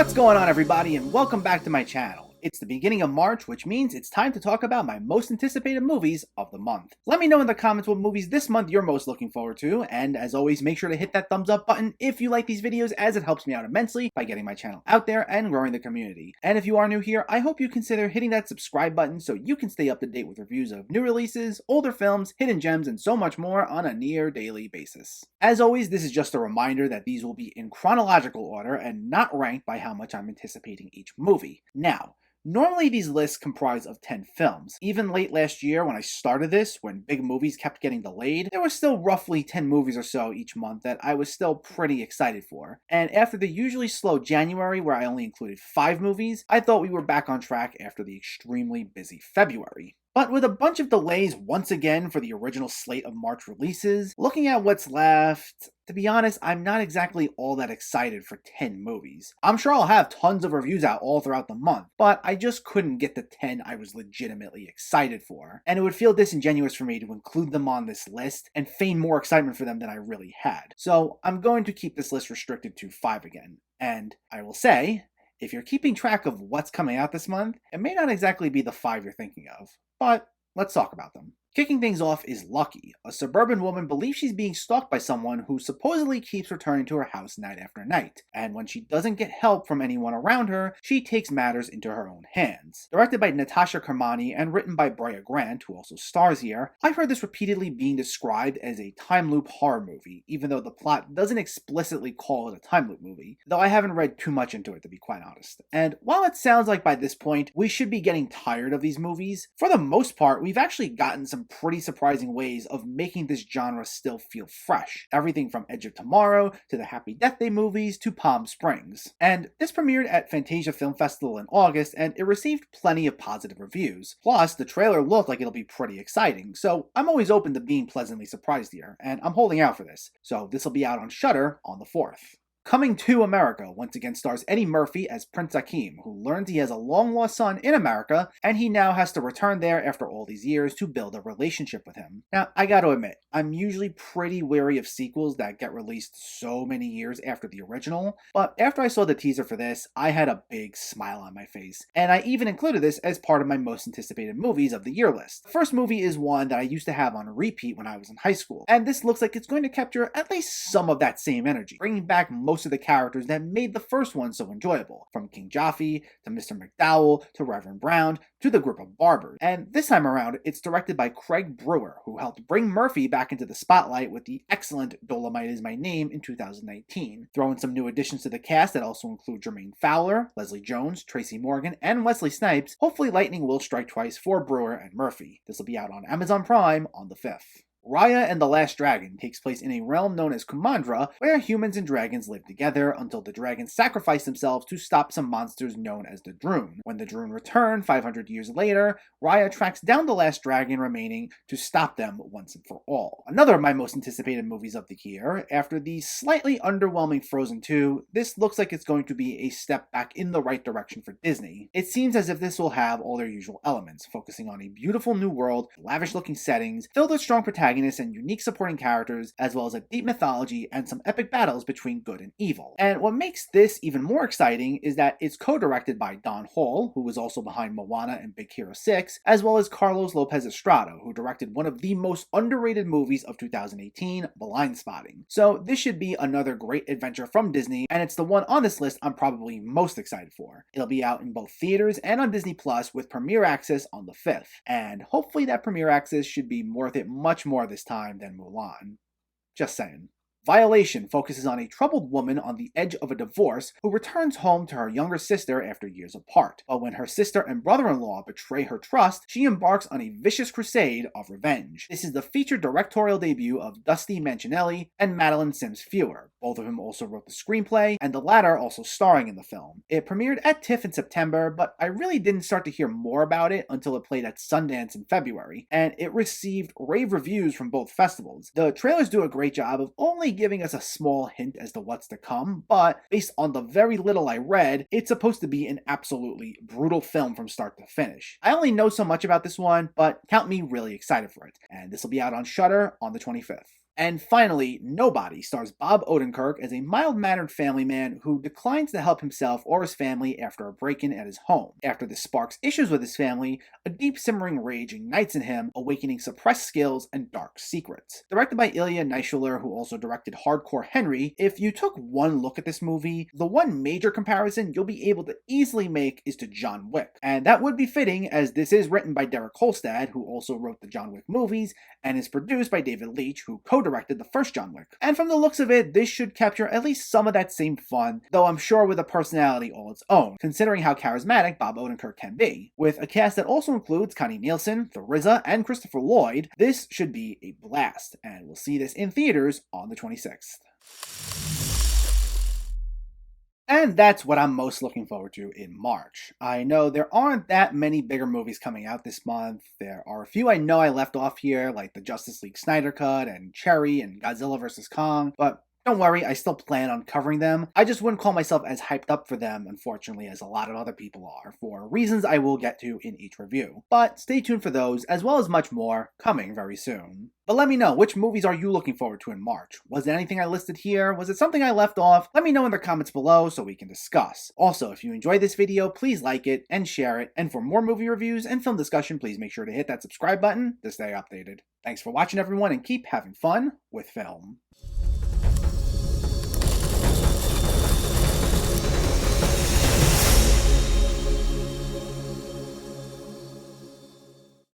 What's going on, everybody, and welcome back to my channel. It's the beginning of March, which means it's time to talk about my most anticipated movies of the month. Let me know in the comments what movies this month you're most looking forward to, and as always, make sure to hit that thumbs up button if you like these videos, as it helps me out immensely by getting my channel out there and growing the community. And if you are new here, I hope you consider hitting that subscribe button so you can stay up to date with reviews of new releases, older films, hidden gems, and so much more on a near daily basis. As always, this is just a reminder that these will be in chronological order and not ranked by how much I'm anticipating each movie. Now, normally these lists comprise of 10 films. Even late last year when I started this, when big movies kept getting delayed, there was still roughly 10 movies or so each month that I was still pretty excited for. And after the usually slow January where I only included 5 movies, I thought we were back on track after the extremely busy February. But with a bunch of delays once again for the original slate of March releases, looking at what's left, to be honest, I'm not exactly all that excited for 10 movies. I'm sure I'll have tons of reviews out all throughout the month, but I just couldn't get the 10 I was legitimately excited for. And it would feel disingenuous for me to include them on this list and feign more excitement for them than I really had. So I'm going to keep this list restricted to 5 again. And I will say, if you're keeping track of what's coming out this month, it may not exactly be the 5 you're thinking of, but let's talk about them. Kicking things off is Lucky. A suburban woman believes she's being stalked by someone who supposedly keeps returning to her house night after night, and when she doesn't get help from anyone around her, she takes matters into her own hands. Directed by Natasha Kermani and written by Brea Grant, who also stars here, I've heard this repeatedly being described as a time loop horror movie, even though the plot doesn't explicitly call it a time loop movie, though I haven't read too much into it to be quite honest. And while it sounds like by this point we should be getting tired of these movies, for the most part we've actually gotten some pretty surprising ways of making this genre still feel fresh. Everything from Edge of Tomorrow to the Happy Death Day movies to Palm Springs. And this premiered at Fantasia Film Festival in August, and it received plenty of positive reviews. Plus, the trailer looked like it'll be pretty exciting, so I'm always open to being pleasantly surprised here, and I'm holding out for this. So this will be out on Shudder on the 4th. Coming to America once again stars Eddie Murphy as Prince Akeem, who learns he has a long-lost son in America, and he now has to return there after all these years to build a relationship with him. Now, I gotta admit, I'm usually pretty wary of sequels that get released so many years after the original, but after I saw the teaser for this, I had a big smile on my face, and I even included this as part of my most anticipated movies of the year list. The first movie is one that I used to have on repeat when I was in high school, and this looks like it's going to capture at least some of that same energy, bringing back most of the characters that made the first one so enjoyable, from King Jaffe to Mr. McDowell to Reverend Brown to the group of barbers. And this time around, it's directed by Craig Brewer, who helped bring Murphy back into the spotlight with the excellent Dolomite Is My Name in 2019. Throw in some new additions to the cast that also include Jermaine Fowler, Leslie Jones, Tracy Morgan, and Wesley Snipes. Hopefully lightning will strike twice for Brewer and Murphy. This will be out on Amazon Prime on the 5th. Raya and the Last Dragon takes place in a realm known as Kumandra, where humans and dragons live together until the dragons sacrifice themselves to stop some monsters known as the Droon. When the Droon return 500 years later, Raya tracks down the last dragon remaining to stop them once and for all. Another of my most anticipated movies of the year, after the slightly underwhelming Frozen 2, this looks like it's going to be a step back in the right direction for Disney. It seems as if this will have all their usual elements, focusing on a beautiful new world, lavish looking settings, filled with strong protagonists and unique supporting characters, as well as a deep mythology and some epic battles between good and evil. And what makes this even more exciting is that it's co-directed by Don Hall, who was also behind Moana and Big Hero 6, as well as Carlos Lopez Estrada, who directed one of the most underrated movies of 2018, Blindspotting. So this should be another great adventure from Disney, and it's the one on this list I'm probably most excited for. It'll be out in both theaters and on Disney Plus with premiere access on the 5th, and hopefully that premiere access should be worth it much more this time than Mulan. Just saying. Violation focuses on a troubled woman on the edge of a divorce who returns home to her younger sister after years apart. But when her sister and brother-in-law betray her trust, she embarks on a vicious crusade of revenge. This is the featured directorial debut of Dusty Mancinelli and Madeline Sims Fewer, both of whom also wrote the screenplay, and the latter also starring in the film. It premiered at TIFF in September, but I really didn't start to hear more about it until it played at Sundance in February, and it received rave reviews from both festivals. The trailers do a great job of only giving us a small hint as to what's to come, but based on the very little I read, it's supposed to be an absolutely brutal film from start to finish. I only know so much about this one, but count me really excited for it, and this will be out on Shudder on the 25th. And finally, Nobody stars Bob Odenkirk as a mild-mannered family man who declines to help himself or his family after a break-in at his home. After this sparks issues with his family, a deep simmering rage ignites in him, awakening suppressed skills and dark secrets. Directed by Ilya Naishuller, who also directed Hardcore Henry, if you took one look at this movie, the one major comparison you'll be able to easily make is to John Wick. And that would be fitting, as this is written by Derek Kolstad, who also wrote the John Wick movies, and is produced by David Leitch, who co-directed the first John Wick. And from the looks of it, this should capture at least some of that same fun, though I'm sure with a personality all its own, considering how charismatic Bob Odenkirk can be. With a cast that also includes Connie Nielsen, The RZA, and Christopher Lloyd, this should be a blast, and we'll see this in theaters on the 26th. And that's what I'm most looking forward to in March. I know there aren't that many bigger movies coming out this month. There are a few I know I left off here, like the Justice League Snyder Cut and Cherry and Godzilla vs. Kong, but don't worry, I still plan on covering them. I just wouldn't call myself as hyped up for them, unfortunately, as a lot of other people are, for reasons I will get to in each review. But stay tuned for those, as well as much more, coming very soon. But let me know, which movies are you looking forward to in March? Was there anything I listed here? Was it something I left off? Let me know in the comments below so we can discuss. Also, if you enjoyed this video, please like it and share it. And for more movie reviews and film discussion, please make sure to hit that subscribe button to stay updated. Thanks for watching, everyone, and keep having fun with film.